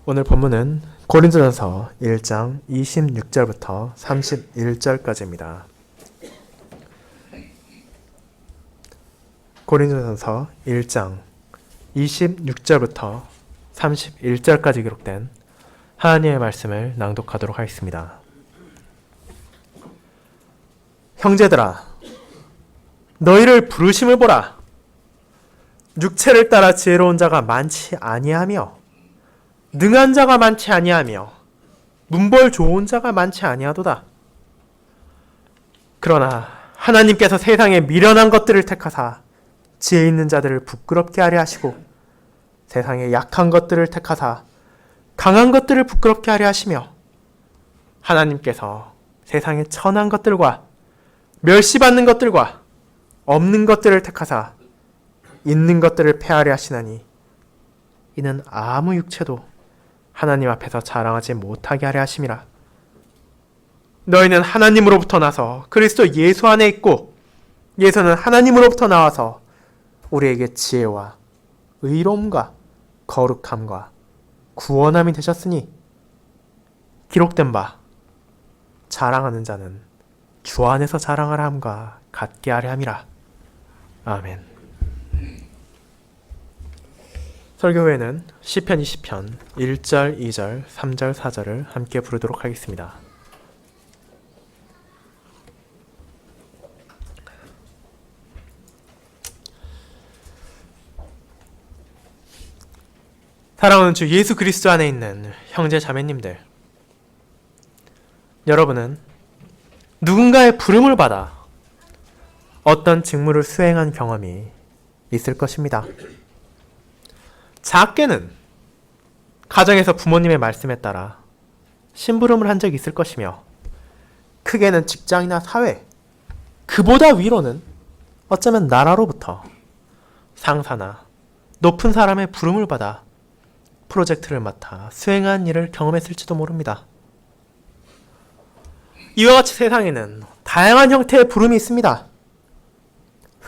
오늘 본문은 고린도전서 1장 26절부터 31절까지입니다. 고린도전서 1장 26절부터 31절까지 기록된 하나님의 말씀을 낭독하도록 하겠습니다. 형제들아, 너희를 부르심을 보라. 육체를 따라 지혜로운 자가 많지 아니하며 능한 자가 많지 아니하며 문벌 좋은 자가 많지 아니하도다. 그러나 하나님께서 세상에 미련한 것들을 택하사 지혜 있는 자들을 부끄럽게 하려 하시고 세상에 약한 것들을 택하사 강한 것들을 부끄럽게 하려 하시며 하나님께서 세상에 천한 것들과 멸시받는 것들과 없는 것들을 택하사 있는 것들을 폐하려 하시나니 이는 아무 육체도 하나님 앞에서 자랑하지 못하게 하려 하심이라. 너희는 하나님으로부터 나서 그리스도 예수 안에 있고 예수는 하나님으로부터 나와서 우리에게 지혜와 의로움과 거룩함과 구원함이 되셨으니 기록된 바 자랑하는 자는 주 안에서 자랑하라 함과 같게 하려 함이라. 아멘. 설교 후에는 시편 20편 1절, 2절, 3절, 4절을 함께 부르도록 하겠습니다. 사랑하는 주 예수 그리스도 안에 있는 형제 자매님들, 여러분은 누군가의 부름을 받아 어떤 직무를 수행한 경험이 있을 것입니다. 작게는 가정에서 부모님의 말씀에 따라 심부름을 한 적이 있을 것이며, 크게는 직장이나 사회, 그보다 위로는 어쩌면 나라로부터 상사나 높은 사람의 부름을 받아 프로젝트를 맡아 수행한 일을 경험했을지도 모릅니다. 이와 같이 세상에는 다양한 형태의 부름이 있습니다.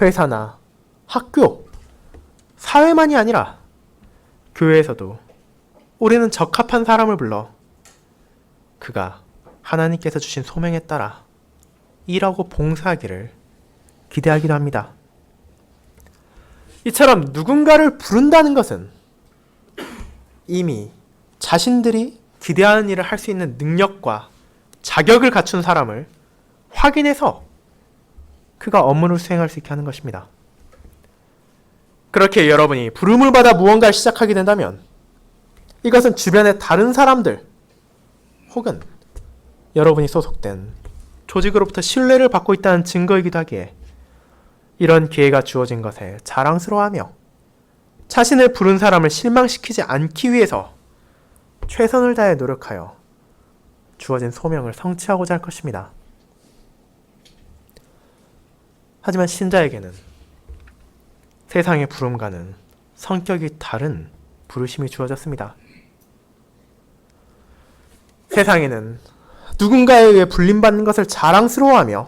회사나 학교, 사회만이 아니라 교회에서도 우리는 적합한 사람을 불러 그가 하나님께서 주신 소명에 따라 일하고 봉사하기를 기대하기도 합니다. 이처럼 누군가를 부른다는 것은 이미 자신들이 기대하는 일을 할 수 있는 능력과 자격을 갖춘 사람을 확인해서 그가 업무를 수행할 수 있게 하는 것입니다. 그렇게 여러분이 부름을 받아 무언가를 시작하게 된다면 이것은 주변의 다른 사람들 혹은 여러분이 소속된 조직으로부터 신뢰를 받고 있다는 증거이기도 하기에 이런 기회가 주어진 것에 자랑스러워하며 자신을 부른 사람을 실망시키지 않기 위해서 최선을 다해 노력하여 주어진 소명을 성취하고자 할 것입니다. 하지만 신자에게는 세상의 부름과는 성격이 다른 부르심이 주어졌습니다. 세상에는 누군가에 의해 불림받는 것을 자랑스러워하며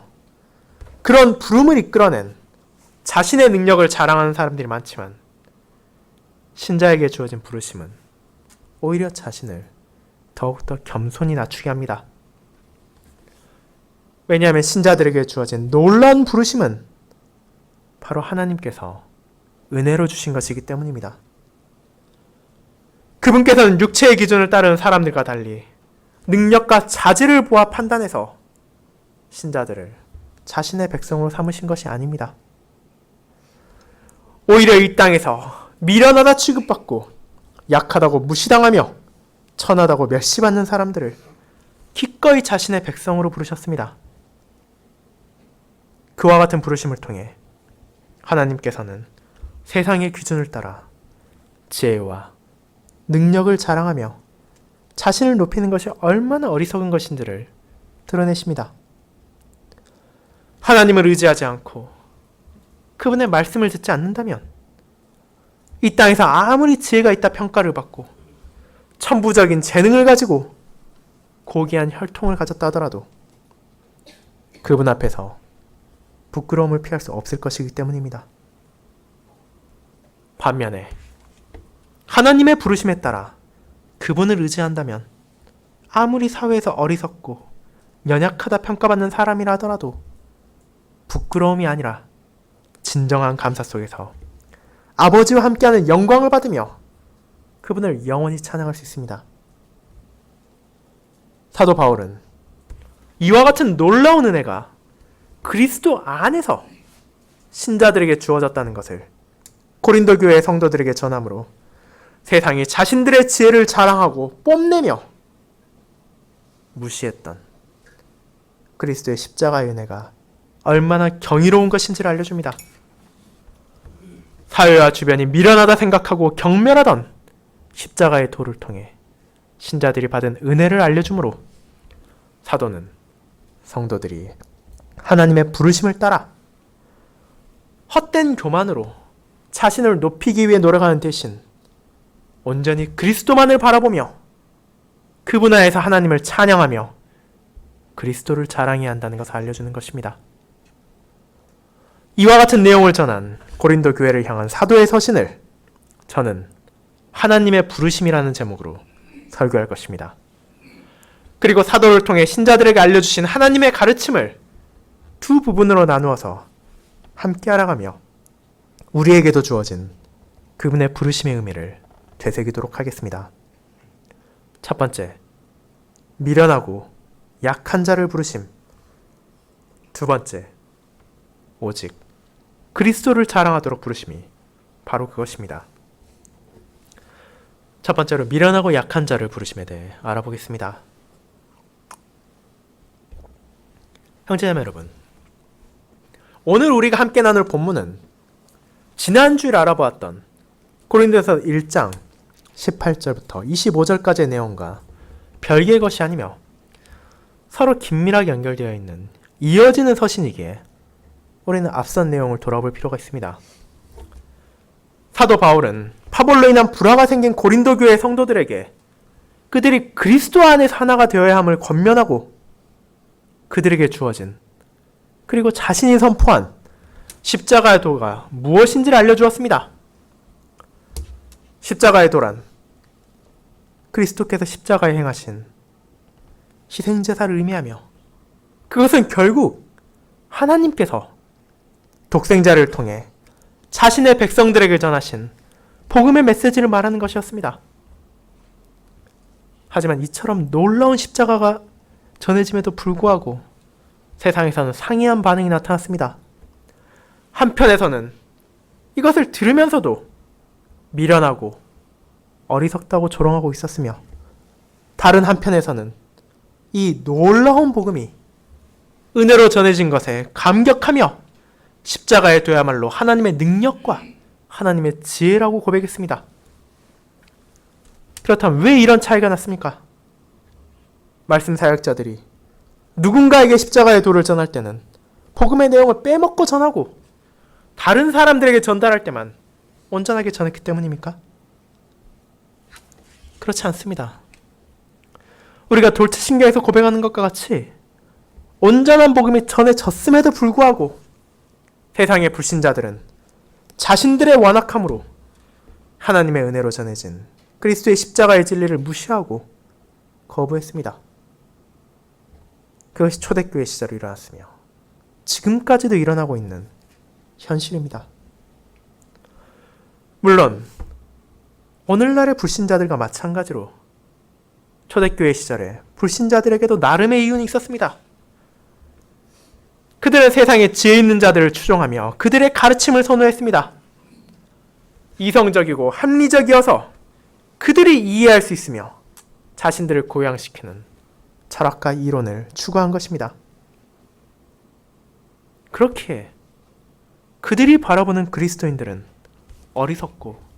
그런 부름을 이끌어낸 자신의 능력을 자랑하는 사람들이 많지만, 신자에게 주어진 부르심은 오히려 자신을 더욱더 겸손히 낮추게 합니다. 왜냐하면 신자들에게 주어진 놀라운 부르심은 바로 하나님께서 은혜로 주신 것이기 때문입니다. 그분께서는 육체의 기준을 따르는 사람들과 달리 능력과 자질을 보아 판단해서 신자들을 자신의 백성으로 삼으신 것이 아닙니다. 오히려 이 땅에서 미련하다 취급받고 약하다고 무시당하며 천하다고 멸시받는 사람들을 기꺼이 자신의 백성으로 부르셨습니다. 그와 같은 부르심을 통해 하나님께서는 세상의 기준을 따라 지혜와 능력을 자랑하며 자신을 높이는 것이 얼마나 어리석은 것인지를 드러내십니다. 하나님을 의지하지 않고 그분의 말씀을 듣지 않는다면 이 땅에서 아무리 지혜가 있다 평가를 받고 천부적인 재능을 가지고 고귀한 혈통을 가졌다 하더라도 그분 앞에서 부끄러움을 피할 수 없을 것이기 때문입니다. 반면에 하나님의 부르심에 따라 그분을 의지한다면 아무리 사회에서 어리석고 연약하다 평가받는 사람이라 하더라도 부끄러움이 아니라 진정한 감사 속에서 아버지와 함께하는 영광을 받으며 그분을 영원히 찬양할 수 있습니다. 사도 바울은 이와 같은 놀라운 은혜가 그리스도 안에서 신자들에게 주어졌다는 것을 고린도 교회의 성도들에게 전함으로 세상이 자신들의 지혜를 자랑하고 뽐내며 무시했던 그리스도의 십자가의 은혜가 얼마나 경이로운 것인지를 알려줍니다. 사회와 주변이 미련하다 생각하고 경멸하던 십자가의 도를 통해 신자들이 받은 은혜를 알려주므로 사도는 성도들이 하나님의 부르심을 따라 헛된 교만으로 자신을 높이기 위해 노력하는 대신 온전히 그리스도만을 바라보며 그분 안에서 하나님을 찬양하며 그리스도를 자랑해야 한다는 것을 알려주는 것입니다. 이와 같은 내용을 전한 고린도 교회를 향한 사도의 서신을 저는 하나님의 부르심이라는 제목으로 설교할 것입니다. 그리고 사도를 통해 신자들에게 알려주신 하나님의 가르침을 두 부분으로 나누어서 함께 알아가며 우리에게도 주어진 그분의 부르심의 의미를 되새기도록 하겠습니다. 첫 번째, 미련하고 약한 자를 부르심. 두 번째, 오직 그리스도를 자랑하도록 부르심이 바로 그것입니다. 첫 번째로 미련하고 약한 자를 부르심에 대해 알아보겠습니다. 형제자매 여러분, 오늘 우리가 함께 나눌 본문은 지난주에 알아보았던 고린도서 1장 18절부터 25절까지의 내용과 별개의 것이 아니며 서로 긴밀하게 연결되어 있는 이어지는 서신이기에 우리는 앞선 내용을 돌아볼 필요가 있습니다. 사도 바울은 파벌로 인한 불화가 생긴 고린도 교회 성도들에게 그들이 그리스도 안에서 하나가 되어야 함을 권면하고 그들에게 주어진 그리고 자신이 선포한 십자가의 도가 무엇인지를 알려주었습니다. 십자가의 도란 그리스도께서 십자가에 행하신 희생제사를 의미하며 그것은 결국 하나님께서 독생자를 통해 자신의 백성들에게 전하신 복음의 메시지를 말하는 것이었습니다. 하지만 이처럼 놀라운 십자가가 전해짐에도 불구하고 세상에서는 상이한 반응이 나타났습니다. 한편에서는 이것을 들으면서도 미련하고 어리석다고 조롱하고 있었으며 다른 한편에서는 이 놀라운 복음이 은혜로 전해진 것에 감격하며 십자가에 둬야말로 하나님의 능력과 하나님의 지혜라고 고백했습니다. 그렇다면 왜 이런 차이가 났습니까? 말씀 사역자들이 누군가에게 십자가의 도를 전할 때는 복음의 내용을 빼먹고 전하고 다른 사람들에게 전달할 때만 온전하게 전했기 때문입니까? 그렇지 않습니다. 우리가 돌체신경에서 고백하는 것과 같이 온전한 복음이 전해졌음에도 불구하고 세상의 불신자들은 자신들의 완악함으로 하나님의 은혜로 전해진 그리스도의 십자가의 진리를 무시하고 거부했습니다. 그것이 초대교회 시절에 일어났으며 지금까지도 일어나고 있는 현실입니다. 물론 오늘날의 불신자들과 마찬가지로 초대교회 시절에 불신자들에게도 나름의 이유는 있었습니다. 그들은 세상에 지혜 있는 자들을 추종하며 그들의 가르침을 선호했습니다. 이성적이고 합리적이어서 그들이 이해할 수 있으며 자신들을 고양시키는 철학과 이론을 추구한 것입니다. 그렇게 그들이 바라보는 그리스도인들은 어리석고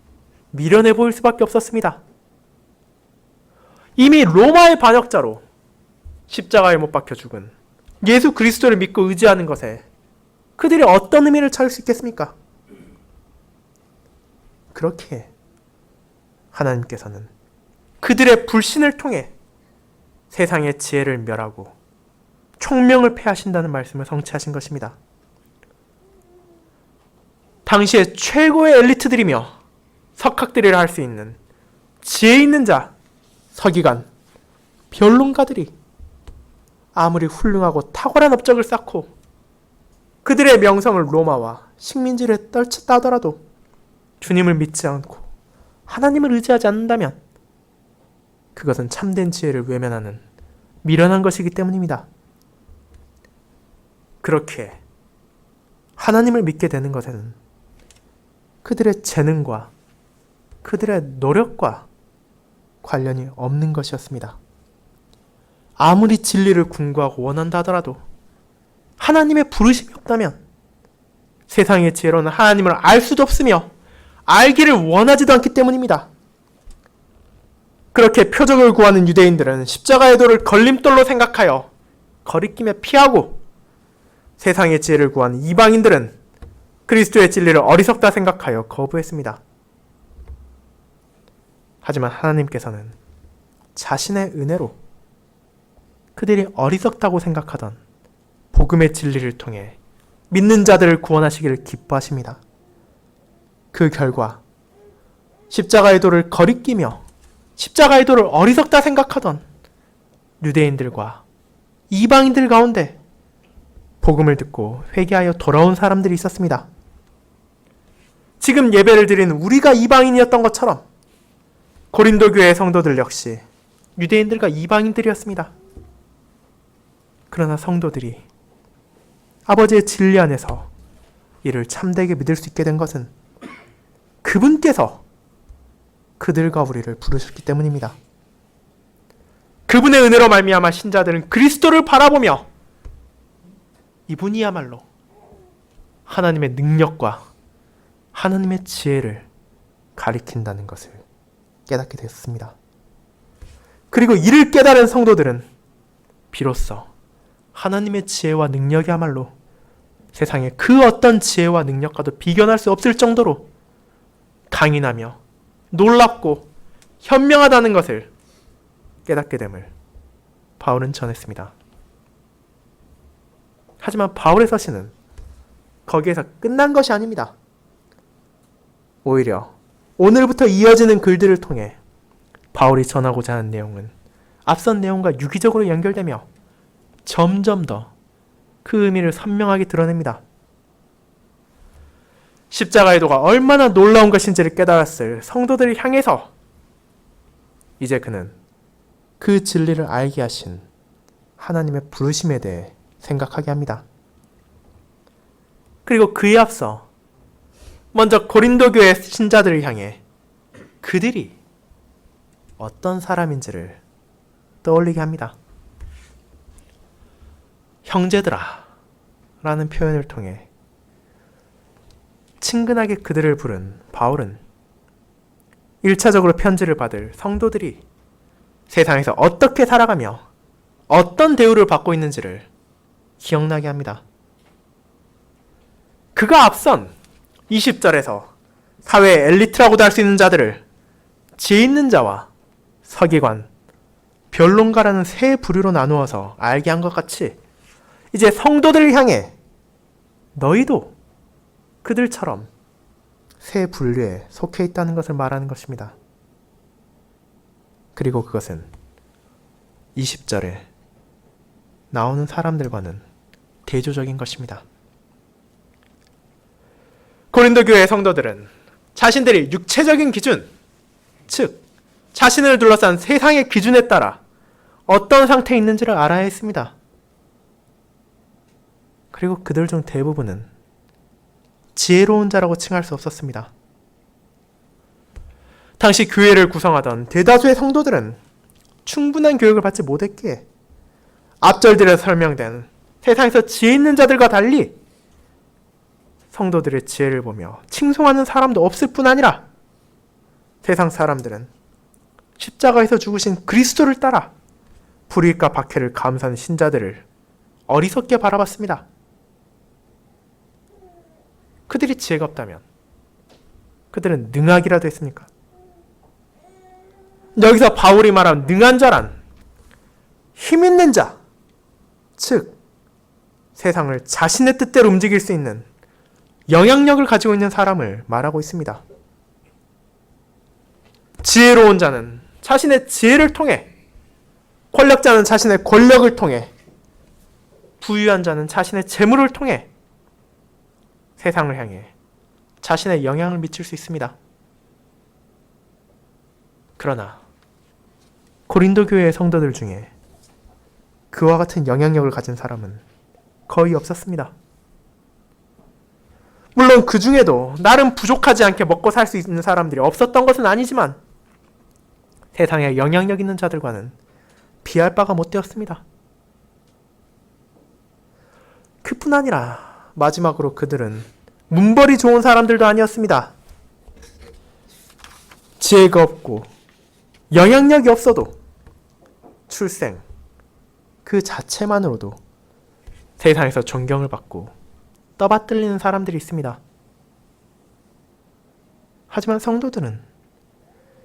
미련해 보일 수밖에 없었습니다. 이미 로마의 반역자로 십자가에 못 박혀 죽은 예수 그리스도를 믿고 의지하는 것에 그들이 어떤 의미를 찾을 수 있겠습니까? 그렇게 하나님께서는 그들의 불신을 통해 세상의 지혜를 멸하고 총명을 패하신다는 말씀을 성취하신 것입니다. 당시의 최고의 엘리트들이며 석학들이라 할 수 있는 지혜 있는 자, 서기관, 변론가들이 아무리 훌륭하고 탁월한 업적을 쌓고 그들의 명성을 로마와 식민지를 떨쳤다 하더라도 주님을 믿지 않고 하나님을 의지하지 않는다면 그것은 참된 지혜를 외면하는 미련한 것이기 때문입니다. 그렇게 하나님을 믿게 되는 것에는 그들의 재능과 그들의 노력과 관련이 없는 것이었습니다. 아무리 진리를 궁구하고 원한다 하더라도 하나님의 부르심이 없다면 세상의 지혜로는 하나님을 알 수도 없으며 알기를 원하지도 않기 때문입니다. 그렇게 표적을 구하는 유대인들은 십자가의 돌을 걸림돌로 생각하여 거리끼며 피하고, 세상의 지혜를 구하는 이방인들은 그리스도의 진리를 어리석다 생각하여 거부했습니다. 하지만 하나님께서는 자신의 은혜로 그들이 어리석다고 생각하던 복음의 진리를 통해 믿는 자들을 구원하시기를 기뻐하십니다. 그 결과 십자가의 돌을 거리끼며 십자가의 돌을 어리석다 생각하던 유대인들과 이방인들 가운데 복음을 듣고 회개하여 돌아온 사람들이 있었습니다. 지금 예배를 드리는 우리가 이방인이었던 것처럼 고린도 교회의 성도들 역시 유대인들과 이방인들이었습니다. 그러나 성도들이 아버지의 진리 안에서 이를 참되게 믿을 수 있게 된 것은 그분께서 그들과 우리를 부르셨기 때문입니다. 그분의 은혜로 말미암아 신자들은 그리스도를 바라보며 이분이야말로 하나님의 능력과 하나님의 지혜를 가리킨다는 것을 깨닫게 되었습니다. 그리고 이를 깨달은 성도들은 비로소 하나님의 지혜와 능력이야말로 세상의 그 어떤 지혜와 능력과도 비견할 수 없을 정도로 강인하며 놀랍고 현명하다는 것을 깨닫게 됨을 바울은 전했습니다. 하지만 바울의 서신은 거기에서 끝난 것이 아닙니다. 오히려 오늘부터 이어지는 글들을 통해 바울이 전하고자 하는 내용은 앞선 내용과 유기적으로 연결되며 점점 더 그 의미를 선명하게 드러냅니다. 십자가의 도가 얼마나 놀라운 것인지를 깨달았을 성도들을 향해서 이제 그는 그 진리를 알게 하신 하나님의 부르심에 대해 생각하게 합니다. 그리고 그에 앞서 먼저 고린도 교회 신자들을 향해 그들이 어떤 사람인지를 떠올리게 합니다. 형제들아 라는 표현을 통해 친근하게 그들을 부른 바울은 1차적으로 편지를 받을 성도들이 세상에서 어떻게 살아가며 어떤 대우를 받고 있는지를 기억나게 합니다. 그가 앞선 20절에서 사회의 엘리트라고도 할 수 있는 자들을 지혜 있는 자와 서기관, 변론가라는 세 부류로 나누어서 알게 한 것 같이 이제 성도들을 향해 너희도 그들처럼 세 분류에 속해 있다는 것을 말하는 것입니다. 그리고 그것은 20절에 나오는 사람들과는 대조적인 것입니다. 고린도 교회의 성도들은 자신들이 육체적인 기준, 즉 자신을 둘러싼 세상의 기준에 따라 어떤 상태에 있는지를 알아야 했습니다. 그리고 그들 중 대부분은 지혜로운 자라고 칭할 수 없었습니다. 당시 교회를 구성하던 대다수의 성도들은 충분한 교육을 받지 못했기에 앞절들에 설명된 세상에서 지혜 있는 자들과 달리 성도들의 지혜를 보며 칭송하는 사람도 없을 뿐 아니라 세상 사람들은 십자가에서 죽으신 그리스도를 따라 불이익과 박해를 감수하는 신자들을 어리석게 바라봤습니다. 그들이 지혜가 없다면 그들은 능하기라도 했습니까? 여기서 바울이 말한 능한 자란 힘 있는 자, 즉 세상을 자신의 뜻대로 움직일 수 있는 영향력을 가지고 있는 사람을 말하고 있습니다. 지혜로운 자는 자신의 지혜를 통해, 권력자는 자신의 권력을 통해, 부유한 자는 자신의 재물을 통해 세상을 향해 자신의 영향을 미칠 수 있습니다. 그러나 고린도 교회의 성도들 중에 그와 같은 영향력을 가진 사람은 거의 없었습니다. 물론 그 중에도 나름 부족하지 않게 먹고 살 수 있는 사람들이 없었던 것은 아니지만 세상에 영향력 있는 자들과는 비할 바가 못 되었습니다. 그뿐 아니라 마지막으로 그들은 문벌이 좋은 사람들도 아니었습니다. 지혜가 없고 영향력이 없어도 출생 그 자체만으로도 세상에서 존경을 받고 떠받들리는 사람들이 있습니다. 하지만 성도들은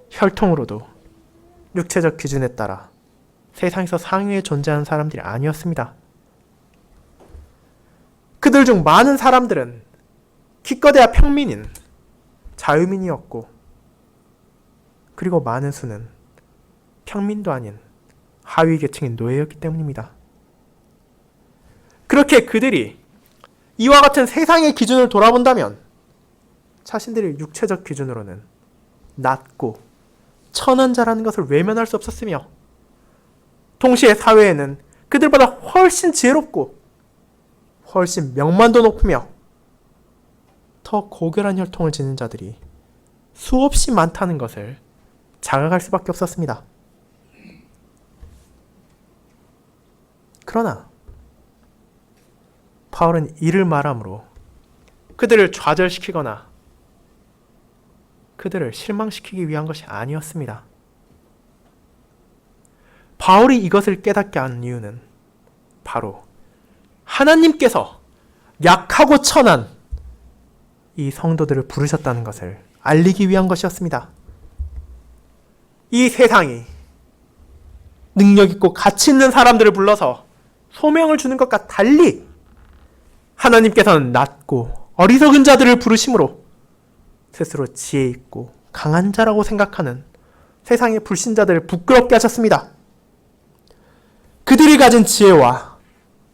혈통으로도 육체적 기준에 따라 세상에서 상위에 존재하는 사람들이 아니었습니다. 그들 중 많은 사람들은 기껏해야 평민인 자유민이었고, 그리고 많은 수는 평민도 아닌 하위 계층인 노예였기 때문입니다. 그렇게 그들이 이와 같은 세상의 기준을 돌아본다면 자신들의 육체적 기준으로는 낮고 천한 자라는 것을 외면할 수 없었으며, 동시에 사회에는 그들보다 훨씬 지혜롭고 훨씬 명만도 높으며 더 고결한 혈통을 지닌 자들이 수없이 많다는 것을 자각할 수밖에 없었습니다. 그러나 바울은 이를 말함으로 그들을 좌절시키거나 그들을 실망시키기 위한 것이 아니었습니다. 바울이 이것을 깨닫게 한 이유는 바로 하나님께서 약하고 천한 이 성도들을 부르셨다는 것을 알리기 위한 것이었습니다. 이 세상이 능력 있고 가치 있는 사람들을 불러서 소명을 주는 것과 달리 하나님께서는 낮고 어리석은 자들을 부르심으로 스스로 지혜 있고 강한 자라고 생각하는 세상의 불신자들을 부끄럽게 하셨습니다. 그들이 가진 지혜와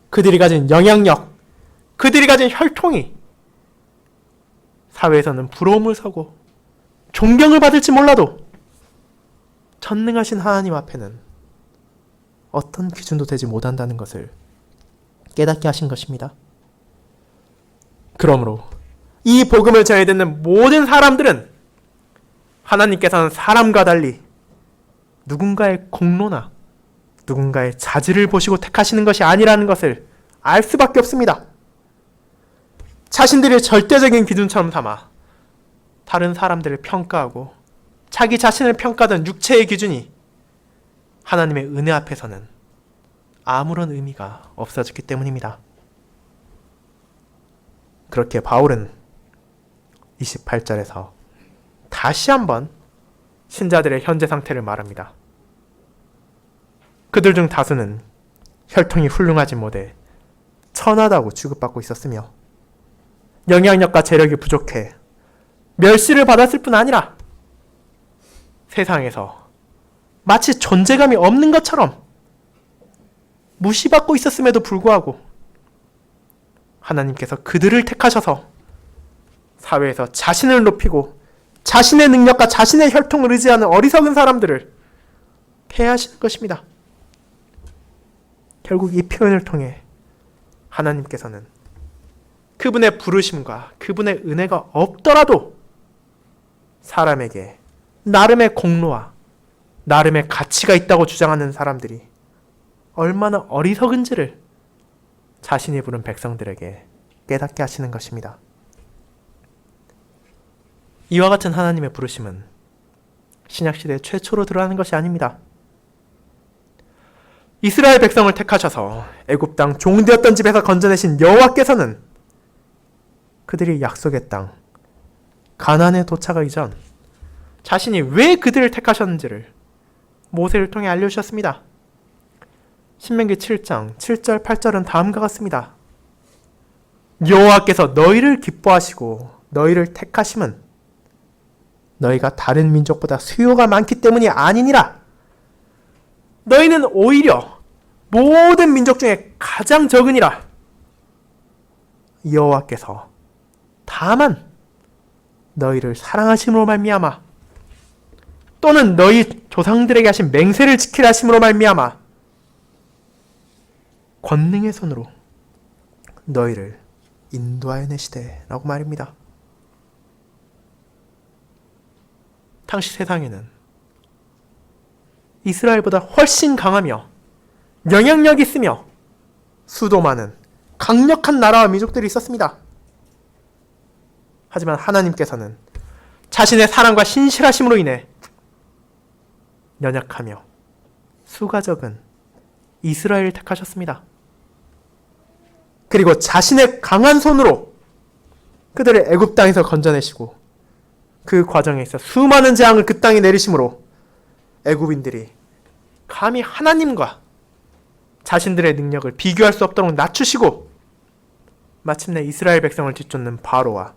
그들이 가진 영향력, 그들이 가진 혈통이 사회에서는 부러움을 사고 존경을 받을지 몰라도 전능하신 하나님 앞에는 어떤 기준도 되지 못한다는 것을 깨닫게 하신 것입니다. 그러므로 이 복음을 전해 듣는 모든 사람들은 하나님께서는 사람과 달리 누군가의 공로나 누군가의 자질을 보시고 택하시는 것이 아니라는 것을 알 수밖에 없습니다. 자신들의 절대적인 기준처럼 삼아 다른 사람들을 평가하고 자기 자신을 평가하던 육체의 기준이 하나님의 은혜 앞에서는 아무런 의미가 없어졌기 때문입니다. 그렇게 바울은 28절에서 다시 한번 신자들의 현재 상태를 말합니다. 그들 중 다수는 혈통이 훌륭하지 못해 천하다고 취급받고 있었으며 영향력과 재력이 부족해 멸시를 받았을 뿐 아니라 세상에서 마치 존재감이 없는 것처럼 무시받고 있었음에도 불구하고 하나님께서 그들을 택하셔서 사회에서 자신을 높이고 자신의 능력과 자신의 혈통을 의지하는 어리석은 사람들을 폐하시는 것입니다. 결국 이 표현을 통해 하나님께서는 그분의 부르심과 그분의 은혜가 없더라도 사람에게 나름의 공로와 나름의 가치가 있다고 주장하는 사람들이 얼마나 어리석은지를 자신이 부른 백성들에게 깨닫게 하시는 것입니다. 이와 같은 하나님의 부르심은 신약시대 최초로 드러나는 것이 아닙니다. 이스라엘 백성을 택하셔서 애굽 땅 종되었던 집에서 건져내신 여호와께서는 그들이 약속의 땅 가나안에 도착하기 전 자신이 왜 그들을 택하셨는지를 모세를 통해 알려주셨습니다. 신명기 7장 7절 8절은 다음과 같습니다. 여호와께서 너희를 기뻐하시고 너희를 택하심은 너희가 다른 민족보다 수요가 많기 때문이 아니니라. 너희는 오히려 모든 민족 중에 가장 적으니라. 여호와께서 다만 너희를 사랑하심으로 말미암아 또는 너희 조상들에게 하신 맹세를 지키라 하심으로 말미암아 권능의 손으로 너희를 인도하여 내시되 라고 말입니다. 당시 세상에는 이스라엘보다 훨씬 강하며 영향력이 있으며 수도 많은 강력한 나라와 민족들이 있었습니다. 하지만 하나님께서는 자신의 사랑과 신실하심으로 인해 연약하며 수가 적은 이스라엘을 택하셨습니다. 그리고 자신의 강한 손으로 그들을 애굽 땅에서 건져내시고 그 과정에 있어 수많은 재앙을 그 땅에 내리심으로 애굽인들이 감히 하나님과 자신들의 능력을 비교할 수 없도록 낮추시고 마침내 이스라엘 백성을 뒤쫓는 바로와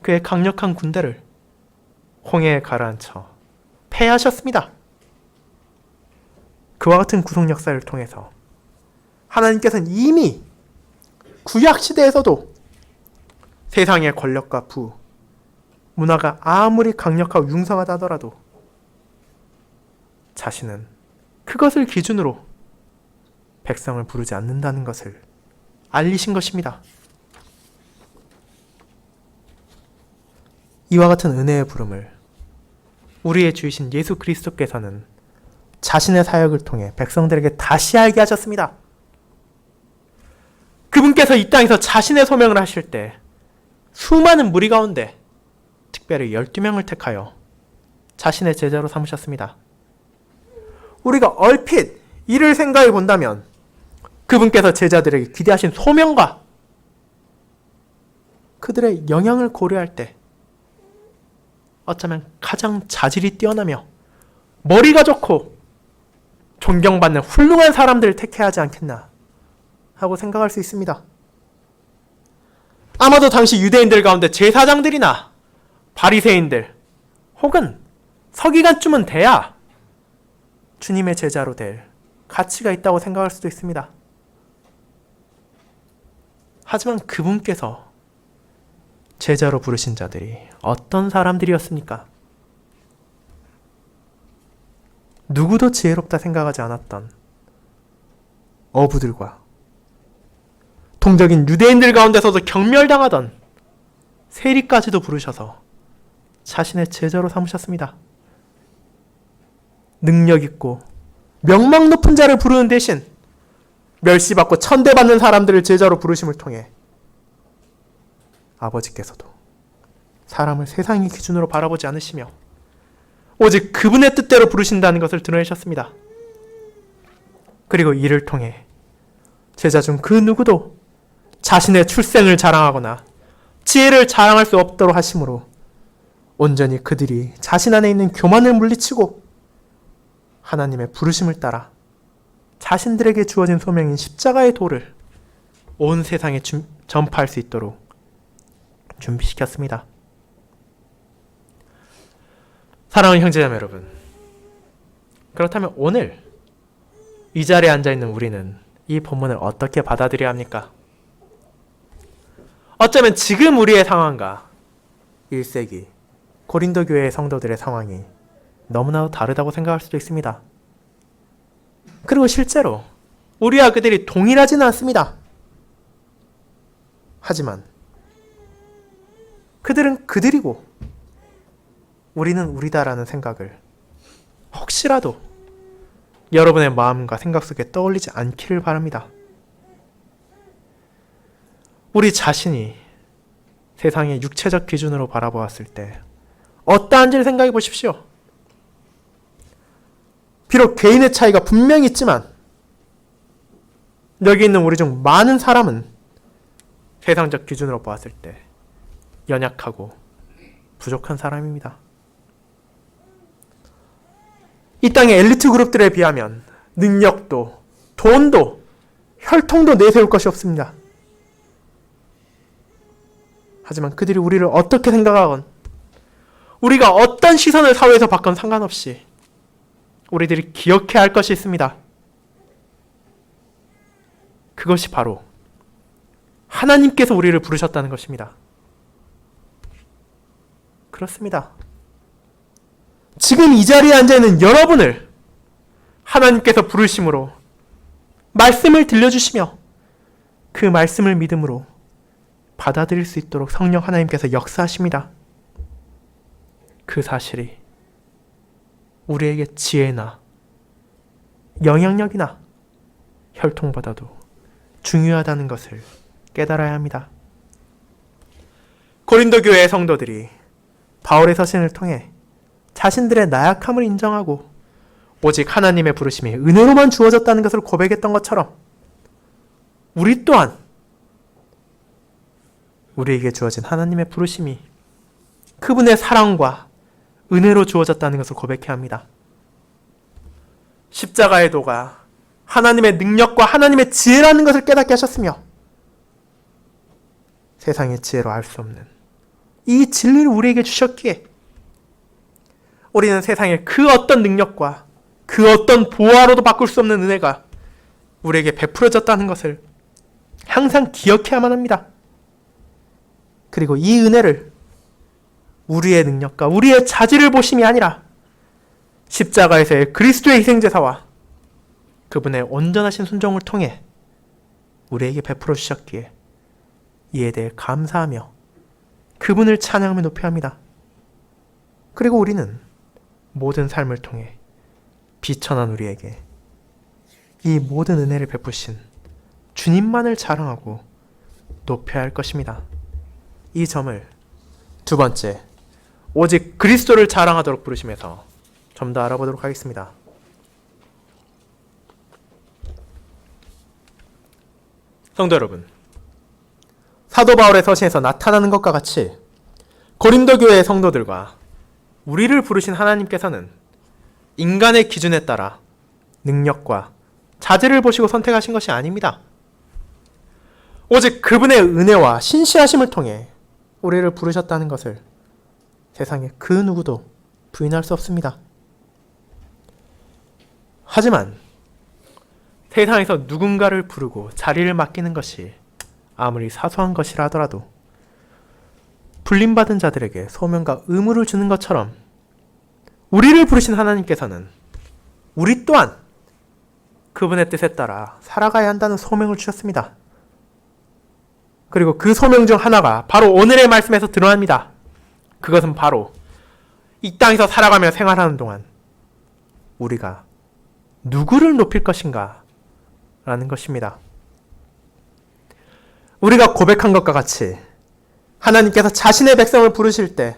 그의 강력한 군대를 홍해에 가라앉혀 패하셨습니다. 그와 같은 구속 역사를 통해서 하나님께서는 이미 구약시대에서도 세상의 권력과 부, 문화가 아무리 강력하고 융성하다 하더라도 자신은 그것을 기준으로 백성을 부르지 않는다는 것을 알리신 것입니다. 이와 같은 은혜의 부름을 우리의 주이신 예수 그리스도께서는 자신의 사역을 통해 백성들에게 다시 알게 하셨습니다. 그분께서 이 땅에서 자신의 소명을 하실 때 수많은 무리 가운데 특별히 12명을 택하여 자신의 제자로 삼으셨습니다. 우리가 얼핏 이를 생각해 본다면 그분께서 제자들에게 기대하신 소명과 그들의 영향을 고려할 때 어쩌면 가장 자질이 뛰어나며 머리가 좋고 존경받는 훌륭한 사람들을 택해야 하지 않겠나 하고 생각할 수 있습니다. 아마도 당시 유대인들 가운데 제사장들이나 바리새인들 혹은 서기관쯤은 돼야 주님의 제자로 될 가치가 있다고 생각할 수도 있습니다. 하지만 그분께서 제자로 부르신 자들이 어떤 사람들이었습니까? 누구도 지혜롭다 생각하지 않았던 어부들과 동적인 유대인들 가운데서도 경멸당하던 세리까지도 부르셔서 자신의 제자로 삼으셨습니다. 능력 있고 명망 높은 자를 부르는 대신 멸시받고 천대받는 사람들을 제자로 부르심을 통해 아버지께서도 사람을 세상의 기준으로 바라보지 않으시며 오직 그분의 뜻대로 부르신다는 것을 드러내셨습니다. 그리고 이를 통해 제자 중 그 누구도 자신의 출생을 자랑하거나 지혜를 자랑할 수 없도록 하심으로 온전히 그들이 자신 안에 있는 교만을 물리치고 하나님의 부르심을 따라 자신들에게 주어진 소명인 십자가의 도를 온 세상에 전파할 수 있도록 준비시켰습니다. 사랑하는 형제자매 여러분, 그렇다면 오늘 이 자리에 앉아있는 우리는 이 본문을 어떻게 받아들여야 합니까? 어쩌면 지금 우리의 상황과 1세기 고린도 교회의 성도들의 상황이 너무나도 다르다고 생각할 수도 있습니다. 그리고 실제로 우리와 그들이 동일하지는 않습니다. 하지만 그들은 그들이고 우리는 우리다라는 생각을 혹시라도 여러분의 마음과 생각 속에 떠올리지 않기를 바랍니다. 우리 자신이 세상의 육체적 기준으로 바라보았을 때 어떠한지를 생각해 보십시오. 비록 개인의 차이가 분명히 있지만 여기 있는 우리 중 많은 사람은 세상적 기준으로 보았을 때 연약하고 부족한 사람입니다. 이 땅의 엘리트 그룹들에 비하면 능력도 돈도 혈통도 내세울 것이 없습니다. 하지만 그들이 우리를 어떻게 생각하건 우리가 어떤 시선을 사회에서 받건 상관없이 우리들이 기억해야 할 것이 있습니다. 그것이 바로 하나님께서 우리를 부르셨다는 것입니다. 그렇습니다. 지금 이 자리에 앉아있는 여러분을 하나님께서 부르심으로 말씀을 들려주시며 그 말씀을 믿음으로 받아들일 수 있도록 성령 하나님께서 역사하십니다. 그 사실이 우리에게 지혜나 영향력이나 혈통보다도 중요하다는 것을 깨달아야 합니다. 고린도 교회의 성도들이 바울의 서신을 통해 자신들의 나약함을 인정하고 오직 하나님의 부르심이 은혜로만 주어졌다는 것을 고백했던 것처럼 우리 또한 우리에게 주어진 하나님의 부르심이 그분의 사랑과 은혜로 주어졌다는 것을 고백해야 합니다. 십자가의 도가 하나님의 능력과 하나님의 지혜라는 것을 깨닫게 하셨으며 세상의 지혜로 알 수 없는 이 진리를 우리에게 주셨기에 우리는 세상의 그 어떤 능력과 그 어떤 보화로도 바꿀 수 없는 은혜가 우리에게 베풀어졌다는 것을 항상 기억해야만 합니다. 그리고 이 은혜를 우리의 능력과 우리의 자질을 보심이 아니라 십자가에서의 그리스도의 희생제사와 그분의 온전하신 순종을 통해 우리에게 베풀어 주셨기에 이에 대해 감사하며 그분을 찬양하며 높여야 합니다. 그리고 우리는 모든 삶을 통해 비천한 우리에게 이 모든 은혜를 베푸신 주님만을 자랑하고 높여야 할 것입니다. 이 점을 두 번째, 오직 그리스도를 자랑하도록 부르심에서 좀 더 알아보도록 하겠습니다. 성도 여러분, 사도 바울의 서신에서 나타나는 것과 같이 고린도 교회의 성도들과 우리를 부르신 하나님께서는 인간의 기준에 따라 능력과 자질을 보시고 선택하신 것이 아닙니다. 오직 그분의 은혜와 신실하심을 통해 우리를 부르셨다는 것을 세상에 그 누구도 부인할 수 없습니다. 하지만 세상에서 누군가를 부르고 자리를 맡기는 것이 아무리 사소한 것이라 하더라도 불림받은 자들에게 소명과 의무를 주는 것처럼 우리를 부르신 하나님께서는 우리 또한 그분의 뜻에 따라 살아가야 한다는 소명을 주셨습니다. 그리고 그 소명 중 하나가 바로 오늘의 말씀에서 드러납니다. 그것은 바로 이 땅에서 살아가며 생활하는 동안 우리가 누구를 높일 것인가 라는 것입니다. 우리가 고백한 것과 같이 하나님께서 자신의 백성을 부르실 때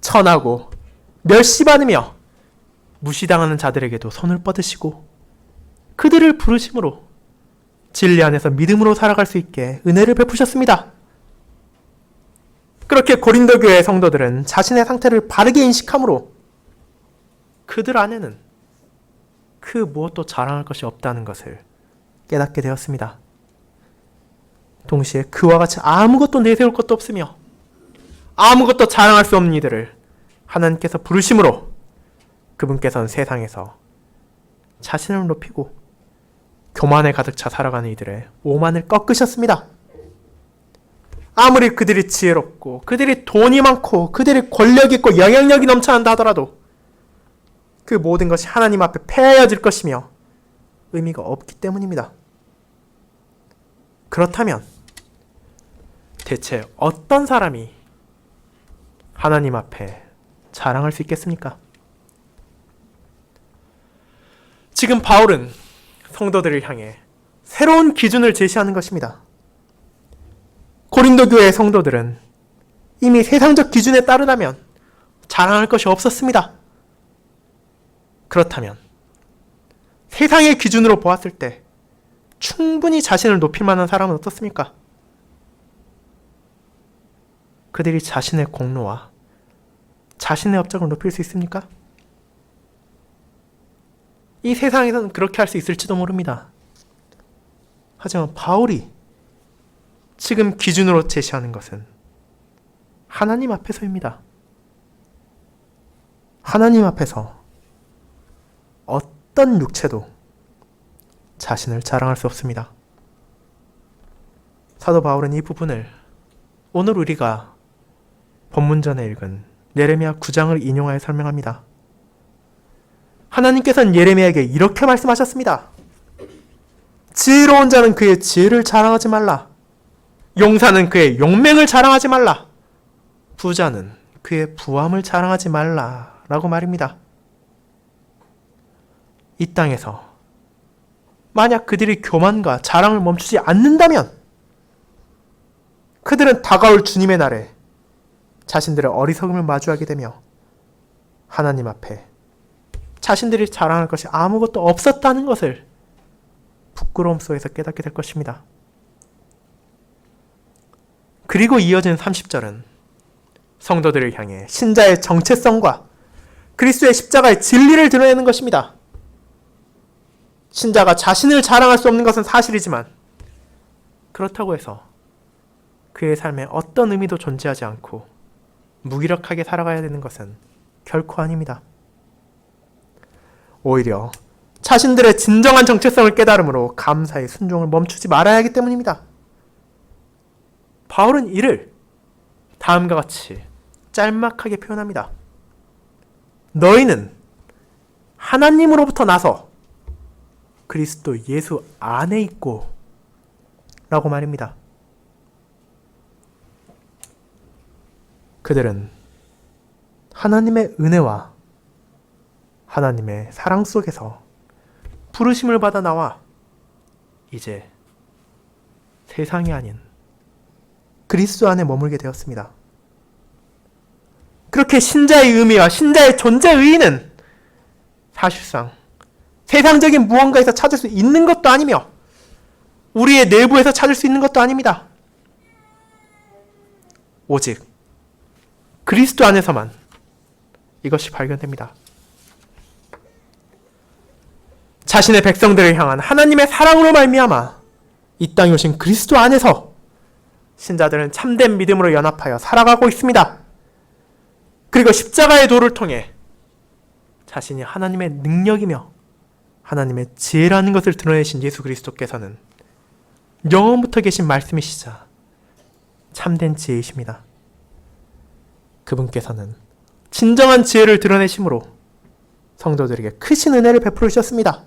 천하고 멸시받으며 무시당하는 자들에게도 손을 뻗으시고 그들을 부르심으로 진리 안에서 믿음으로 살아갈 수 있게 은혜를 베푸셨습니다. 그렇게 고린도 교회의 성도들은 자신의 상태를 바르게 인식함으로 그들 안에는 그 무엇도 자랑할 것이 없다는 것을 깨닫게 되었습니다. 동시에 그와 같이 아무것도 내세울 것도 없으며 아무것도 자랑할 수 없는 이들을 하나님께서 부르심으로 그분께서는 세상에서 자신을 높이고 교만에 가득 차 살아가는 이들의 오만을 꺾으셨습니다. 아무리 그들이 지혜롭고 그들이 돈이 많고 그들이 권력 있고 영향력이 넘쳐난다 하더라도 그 모든 것이 하나님 앞에 패하여질 것이며 의미가 없기 때문입니다. 그렇다면 대체 어떤 사람이 하나님 앞에 자랑할 수 있겠습니까? 지금 바울은 성도들을 향해 새로운 기준을 제시하는 것입니다. 고린도 교회의 성도들은 이미 세상적 기준에 따르다면 자랑할 것이 없었습니다. 그렇다면 세상의 기준으로 보았을 때 충분히 자신을 높일 만한 사람은 어떻습니까? 그들이 자신의 공로와 자신의 업적을 높일 수 있습니까? 이 세상에서는 그렇게 할 수 있을지도 모릅니다. 하지만 바울이 지금 기준으로 제시하는 것은 하나님 앞에서입니다. 하나님 앞에서 어떤 육체도 자신을 자랑할 수 없습니다. 사도 바울은 이 부분을 오늘 우리가 본문 전에 읽은 예레미야 9장을 인용하여 설명합니다. 하나님께서는 예레미야에게 이렇게 말씀하셨습니다. 지혜로운 자는 그의 지혜를 자랑하지 말라. 용사는 그의 용맹을 자랑하지 말라. 부자는 그의 부함을 자랑하지 말라. 라고 말입니다. 이 땅에서 만약 그들이 교만과 자랑을 멈추지 않는다면 그들은 다가올 주님의 날에 자신들의 어리석음을 마주하게 되며 하나님 앞에 자신들이 자랑할 것이 아무것도 없었다는 것을 부끄러움 속에서 깨닫게 될 것입니다. 그리고 이어진 30절은 성도들을 향해 신자의 정체성과 그리스도의 십자가의 진리를 드러내는 것입니다. 신자가 자신을 자랑할 수 없는 것은 사실이지만 그렇다고 해서 그의 삶에 어떤 의미도 존재하지 않고 무기력하게 살아가야 되는 것은 결코 아닙니다. 오히려 자신들의 진정한 정체성을 깨달음으로 감사의 순종을 멈추지 말아야 하기 때문입니다. 바울은 이를 다음과 같이 짤막하게 표현합니다. 너희는 하나님으로부터 나서 그리스도 예수 안에 있고 라고 말입니다. 그들은 하나님의 은혜와 하나님의 사랑 속에서 부르심을 받아 나와 이제 세상이 아닌 그리스도 안에 머물게 되었습니다. 그렇게 신자의 의미와 신자의 존재 의의는 사실상 세상적인 무언가에서 찾을 수 있는 것도 아니며 우리의 내부에서 찾을 수 있는 것도 아닙니다. 오직 그리스도 안에서만 이것이 발견됩니다. 자신의 백성들을 향한 하나님의 사랑으로 말미암아 이 땅에 오신 그리스도 안에서 신자들은 참된 믿음으로 연합하여 살아가고 있습니다. 그리고 십자가의 도를 통해 자신이 하나님의 능력이며 하나님의 지혜라는 것을 드러내신 예수 그리스도께서는 영원부터 계신 말씀이시자 참된 지혜이십니다. 그분께서는 진정한 지혜를 드러내심으로 성도들에게 크신 은혜를 베풀으셨습니다.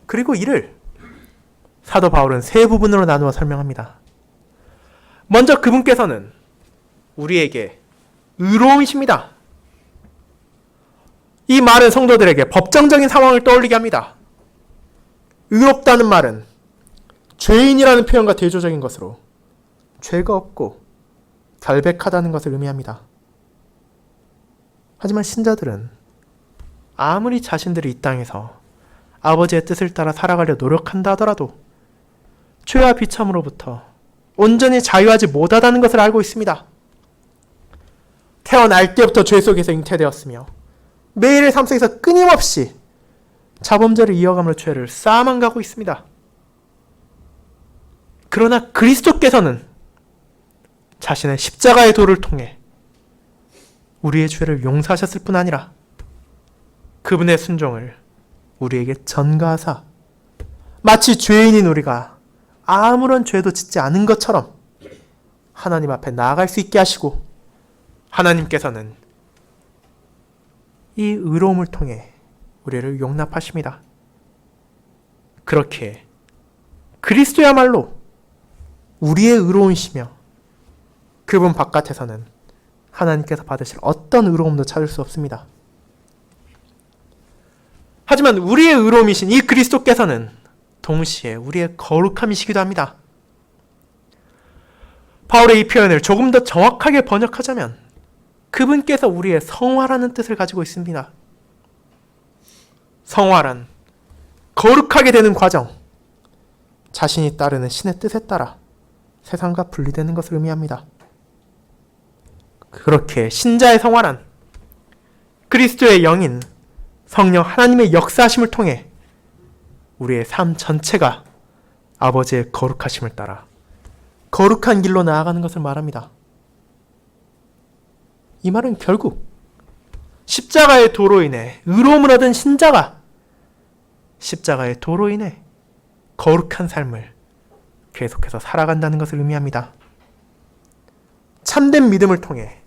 그리고 이를 사도 바울은 세 부분으로 나누어 설명합니다. 먼저 그분께서는 우리에게 의로우십니다. 이 말은 성도들에게 법정적인 상황을 떠올리게 합니다. 의롭다는 말은 죄인이라는 표현과 대조적인 것으로 죄가 없고 결백하다는 것을 의미합니다. 하지만 신자들은 아무리 자신들이 이 땅에서 아버지의 뜻을 따라 살아가려 노력한다 하더라도 죄와 비참으로부터 온전히 자유하지 못하다는 것을 알고 있습니다. 태어날 때부터 죄 속에서 잉태되었으며 매일의 삶 속에서 끊임없이 자범죄를 이어가므로 죄를 쌓아만 가고 있습니다. 그러나 그리스도께서는 자신의 십자가의 도를 통해 우리의 죄를 용서하셨을 뿐 아니라 그분의 순종을 우리에게 전가하사 마치 죄인인 우리가 아무런 죄도 짓지 않은 것처럼 하나님 앞에 나아갈 수 있게 하시고 하나님께서는 이 의로움을 통해 우리를 용납하십니다. 그렇게 그리스도야말로 우리의 의로우시며 그분 바깥에서는 하나님께서 받으실 어떤 의로움도 찾을 수 없습니다. 하지만 우리의 의로움이신 이 그리스도께서는 동시에 우리의 거룩함이시기도 합니다. 바울의 이 표현을 조금 더 정확하게 번역하자면 그분께서 우리의 성화라는 뜻을 가지고 있습니다. 성화란 거룩하게 되는 과정, 자신이 따르는 신의 뜻에 따라 세상과 분리되는 것을 의미합니다. 그렇게 신자의 성화란 그리스도의 영인 성령 하나님의 역사하심을 통해 우리의 삶 전체가 아버지의 거룩하심을 따라 거룩한 길로 나아가는 것을 말합니다. 이 말은 결국 십자가의 도로 인해 의로움을 얻은 신자가 십자가의 도로 인해 거룩한 삶을 계속해서 살아간다는 것을 의미합니다. 참된 믿음을 통해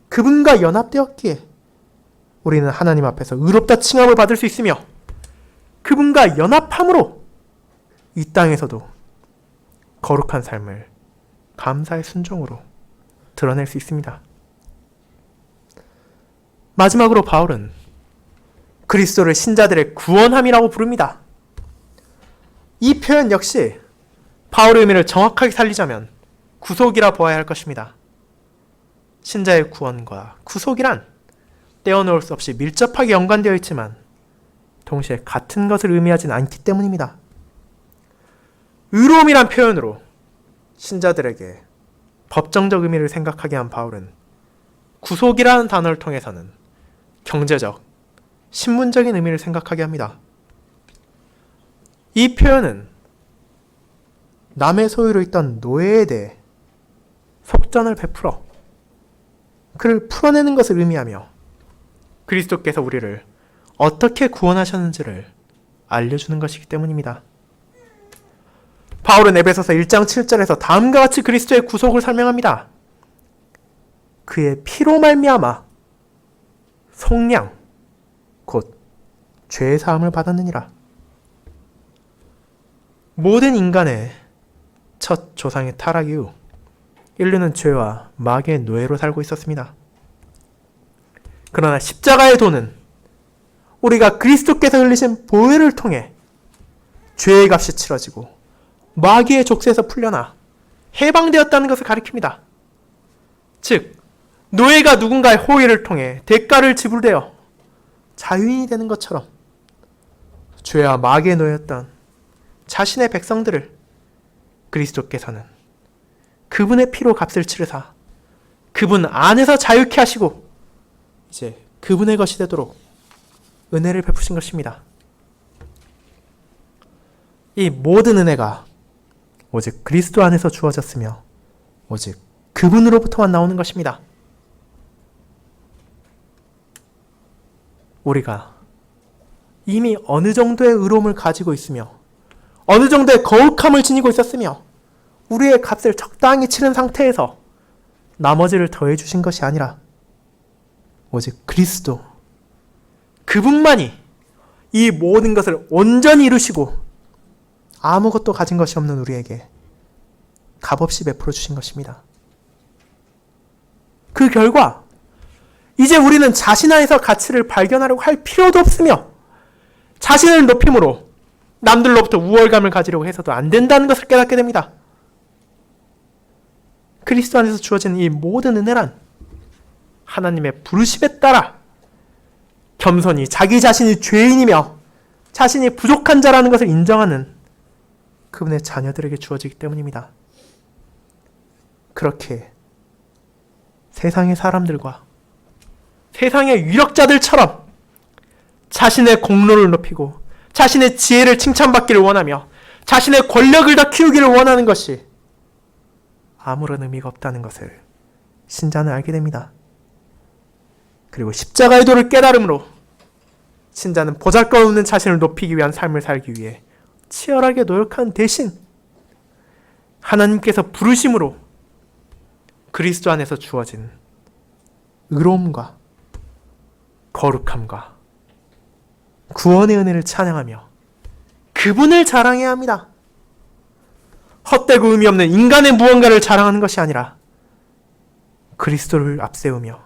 그분과 연합되었기에 우리는 하나님 앞에서 의롭다 칭함을 받을 수 있으며 그분과 연합함으로 이 땅에서도 거룩한 삶을 감사의 순종으로 드러낼 수 있습니다. 마지막으로 바울은 그리스도를 신자들의 구원함이라고 부릅니다. 이 표현 역시 바울의 의미를 정확하게 살리자면 구속이라 보아야 할 것입니다. 신자의 구원과 구속이란 떼어놓을 수 없이 밀접하게 연관되어 있지만 동시에 같은 것을 의미하진 않기 때문입니다. 의로움이란 표현으로 신자들에게 법정적 의미를 생각하게 한 바울은 구속이라는 단어를 통해서는 경제적, 신분적인 의미를 생각하게 합니다. 이 표현은 남의 소유로 있던 노예에 대해 속전을 베풀어 그를 풀어내는 것을 의미하며 그리스도께서 우리를 어떻게 구원하셨는지를 알려주는 것이기 때문입니다. 바울은 에베소서 1장 7절에서 다음과 같이 그리스도의 구속을 설명합니다. 그의 피로 말미암아 속량 곧 죄 사함을 받았느니라. 모든 인간의 첫 조상의 타락 이후 인류는 죄와 마귀의 노예로 살고 있었습니다. 그러나 십자가의 도는 우리가 그리스도께서 흘리신 보혈을 통해 죄의 값이 치러지고 마귀의 족쇄에서 풀려나 해방되었다는 것을 가리킵니다. 즉, 노예가 누군가의 호의를 통해 대가를 지불되어 자유인이 되는 것처럼 죄와 마귀의 노예였던 자신의 백성들을 그리스도께서는 그분의 피로 값을 치르사 그분 안에서 자유케 하시고 이제 그분의 것이 되도록 은혜를 베푸신 것입니다. 이 모든 은혜가 오직 그리스도 안에서 주어졌으며 오직 그분으로부터만 나오는 것입니다. 우리가 이미 어느 정도의 의로움을 가지고 있으며 어느 정도의 거룩함을 지니고 있었으며 우리의 값을 적당히 치른 상태에서 나머지를 더해 주신 것이 아니라 오직 그리스도 그분만이 이 모든 것을 온전히 이루시고 아무것도 가진 것이 없는 우리에게 값없이 베풀어 주신 것입니다. 그 결과 이제 우리는 자신 안에서 가치를 발견하려고 할 필요도 없으며 자신을 높임으로 남들로부터 우월감을 가지려고 해서도 안 된다는 것을 깨닫게 됩니다. 그리스도 안에서 주어진 이 모든 은혜란 하나님의 부르심에 따라 겸손히 자기 자신이 죄인이며 자신이 부족한 자라는 것을 인정하는 그분의 자녀들에게 주어지기 때문입니다. 그렇게 세상의 사람들과 세상의 유력자들처럼 자신의 공로를 높이고 자신의 지혜를 칭찬받기를 원하며 자신의 권력을 더 키우기를 원하는 것이 아무런 의미가 없다는 것을 신자는 알게 됩니다. 그리고 십자가의 도를 깨달음으로 신자는 보잘것없는 자신을 높이기 위한 삶을 살기 위해 치열하게 노력한 대신 하나님께서 부르심으로 그리스도 안에서 주어진 의로움과 거룩함과 구원의 은혜를 찬양하며 그분을 자랑해야 합니다. 헛되고 의미 없는 인간의 무언가를 자랑하는 것이 아니라 그리스도를 앞세우며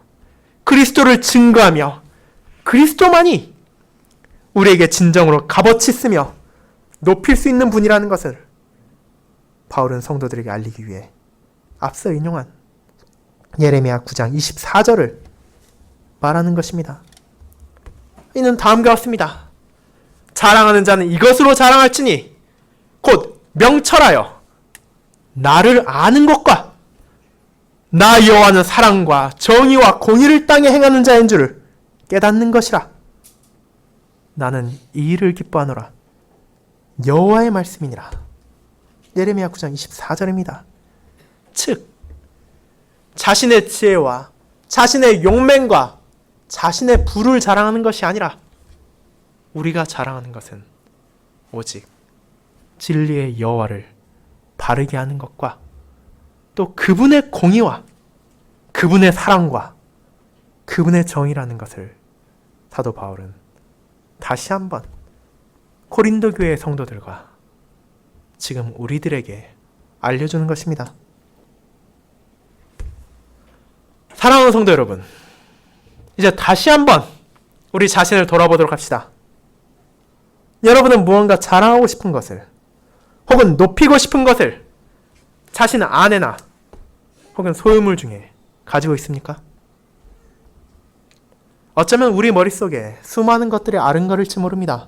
그리스도를 증거하며 그리스도만이 우리에게 진정으로 값어치 쓰며 높일 수 있는 분이라는 것을 바울은 성도들에게 알리기 위해 앞서 인용한 예레미야 9장 24절을 말하는 것입니다. 이는 다음과 같습니다. 자랑하는 자는 이것으로 자랑할지니 곧 명철하여 나를 아는 것과 나 여호와는 사랑과 정의와 공의를 땅에 행하는 자인 줄을 깨닫는 것이라. 나는 이 일을 기뻐하노라. 여호와의 말씀이니라. 예레미야 9장 24절입니다. 즉 자신의 지혜와 자신의 용맹과 자신의 부를 자랑하는 것이 아니라 우리가 자랑하는 것은 오직 진리의 여호와를 바르게 하는 것과 또 그분의 공의와 그분의 사랑과 그분의 정의라는 것을 사도 바울은 다시 한번 고린도 교회의 성도들과 지금 우리들에게 알려주는 것입니다. 사랑하는 성도 여러분, 이제 다시 한번 우리 자신을 돌아보도록 합시다. 여러분은 무언가 자랑하고 싶은 것을 혹은 높이고 싶은 것을 자신 안에나 혹은 소유물 중에 가지고 있습니까? 어쩌면 우리 머릿속에 수많은 것들이 아른거릴지 모릅니다.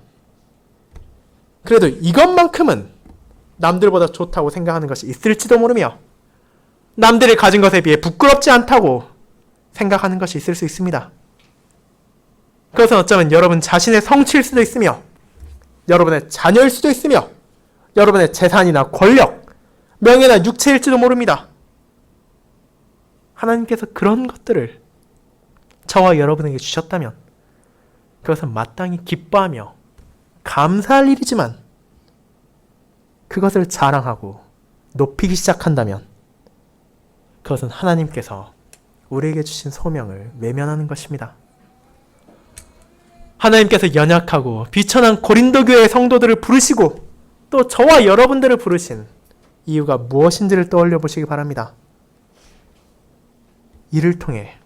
그래도 이것만큼은 남들보다 좋다고 생각하는 것이 있을지도 모르며 남들이 가진 것에 비해 부끄럽지 않다고 생각하는 것이 있을 수 있습니다. 그것은 어쩌면 여러분 자신의 성취일 수도 있으며 여러분의 자녀일 수도 있으며 여러분의 재산이나 권력, 명예나 육체일지도 모릅니다. 하나님께서 그런 것들을 저와 여러분에게 주셨다면 그것은 마땅히 기뻐하며 감사할 일이지만 그것을 자랑하고 높이기 시작한다면 그것은 하나님께서 우리에게 주신 소명을 외면하는 것입니다. 하나님께서 연약하고 비천한 고린도 교회의 성도들을 부르시고 또 저와 여러분들을 부르신 이유가 무엇인지를 떠올려 보시기 바랍니다. 이를 통해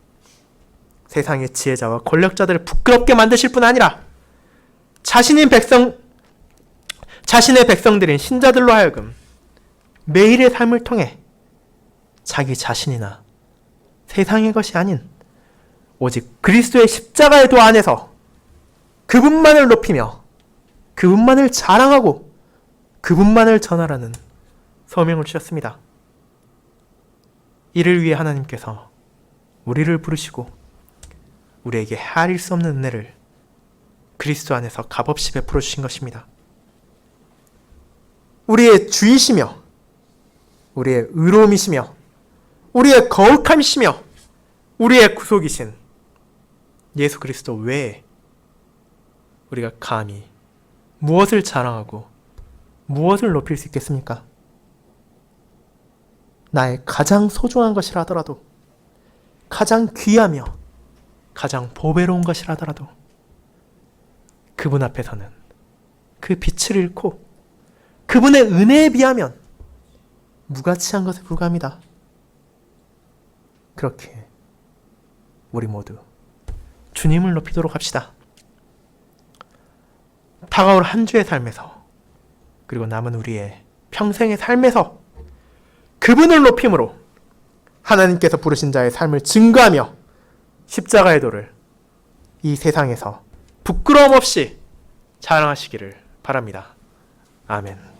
세상의 지혜자와 권력자들을 부끄럽게 만드실 뿐 아니라 자신의 백성들인 신자들로 하여금 매일의 삶을 통해 자기 자신이나 세상의 것이 아닌 오직 그리스도의 십자가의 도 안에서 그분만을 높이며 그분만을 자랑하고 그분만을 전하라는 소명을 주셨습니다. 이를 위해 하나님께서 우리를 부르시고 우리에게 헤아릴 수 없는 은혜를 그리스도 안에서 값없이 베풀어 주신 것입니다. 우리의 주이시며 우리의 의로움이시며 우리의 거룩함이시며 우리의 구속이신 예수 그리스도 외에 우리가 감히 무엇을 자랑하고 무엇을 높일 수 있겠습니까? 나의 가장 소중한 것이라 하더라도 가장 귀하며 가장 보배로운 것이라 하더라도 그분 앞에서는 그 빛을 잃고 그분의 은혜에 비하면 무가치한 것에 불과합니다. 그렇게 우리 모두 주님을 높이도록 합시다. 다가올 한 주의 삶에서 그리고 남은 우리의 평생의 삶에서 그분을 높임으로 하나님께서 부르신 자의 삶을 증거하며 십자가의 도를 이 세상에서 부끄러움 없이 자랑하시기를 바랍니다. 아멘.